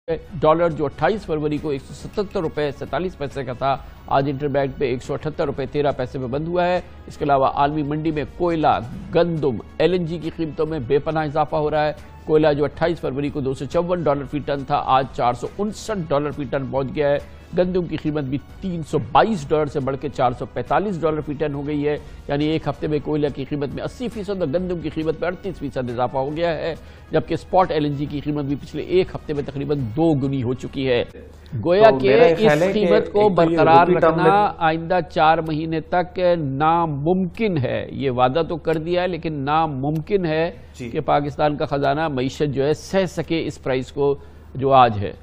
Dollar जो 28 फरवरी को 177 रुपये 47 पैसे का था, आज इंटरबैंक पे 178 रुपये 13 पैसे में बंद हुआ है। इसके अलावा आलमी मंडी में कोयला, गंदम, LNG की कीमतों में बेपनाह इजाफा हो रहा है। कोयला जो 28 फरवरी को $254 फी टन था, आज $459 फी टन पहुंच गया है। गंदम की कीमत भी $322 से बढ़ के $445 फी टन हो गई है। यानी एक हफ्ते में कोयला की कीमत में 80% और गंदम की कीमत में 38% इजाफा हो गया है, जबकि स्पॉट LNG की कीमत भी पिछले एक हफ्ते में तकरीबन 2 गुनी हो चुकी है। गोया तो के इस कीमत को बरकरार रखना आइंदा 4 महीने तक नामुमकिन है। ये वादा तो कर दिया है, लेकिन नामुमकिन है कि पाकिस्तान का खजाना मईशत जो है सह सके इस प्राइस को जो आज है।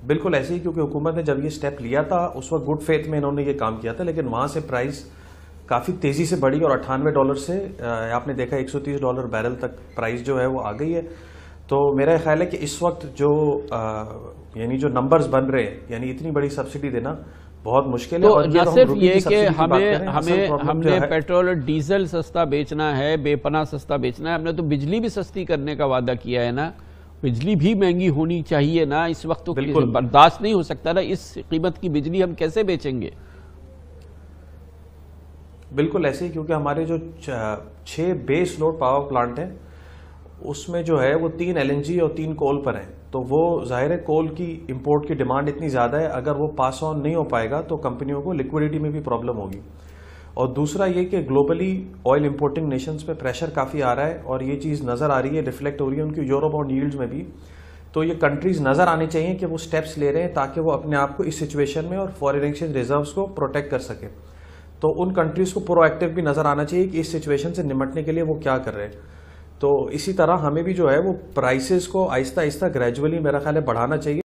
बिल्कुल ऐसे ही, क्योंकि हुकूमत ने जब ये स्टेप लिया था उस वक्त गुड फेथ में इन्होंने ये काम किया था, लेकिन वहां से प्राइस काफी तेजी से बढ़ी और $98 से आपने देखा $130 बैरल तक प्राइस जो है वो आ गई है। तो मेरा ख्याल है कि इस वक्त जो यानी जो नंबर्स बन रहे हैं, यानी इतनी बड़ी सब्सिडी देना बहुत मुश्किल है। तो और न सिर्फ ये कि हमने है पेट्रोल और डीजल सस्ता बेचना है, बेपनाह सस्ता बेचना है, हमने तो बिजली भी सस्ती करने का वादा किया है ना। बिजली भी महंगी होनी चाहिए ना, इस वक्त तो बर्दाश्त नहीं हो सकता ना, इस कीमत की बिजली हम कैसे बेचेंगे। बिल्कुल ऐसे ही, क्योंकि हमारे जो 6 बेस लोड पावर प्लांट हैं उसमें जो है वो 3 LNG और 3 कोल पर हैं। तो वो जाहिर है कोल की इंपोर्ट की डिमांड इतनी ज़्यादा है, अगर वो पास ऑन नहीं हो पाएगा तो कंपनियों को लिक्विडिटी में भी प्रॉब्लम होगी। और दूसरा ये कि ग्लोबली ऑयल इंपोर्टिंग नेशंस पे प्रेशर काफ़ी आ रहा है और ये चीज़ नज़र आ रही है, रिफ्लेक्ट हो रही है उनकी यूरो बॉन्ड यील्ड्स में भी। तो ये कंट्रीज़ नज़र आनी चाहिए कि वो स्टेप्स ले रहे हैं ताकि वो अपने आप को इस सिचुएशन में और फॉरेन एक्सचेंज रिजर्व्स को प्रोटेक्ट कर सके। तो उन कंट्रीज़ को प्रोएक्टिव भी नज़र आना चाहिए कि इस सिचुएशन से निपटने के लिए वो क्या कर रहे हैं। तो इसी तरह हमें भी जो है वो प्राइसेस को आहिस्ता आहिस्ता ग्रेजुअली मेरा ख्याल है बढ़ाना चाहिए।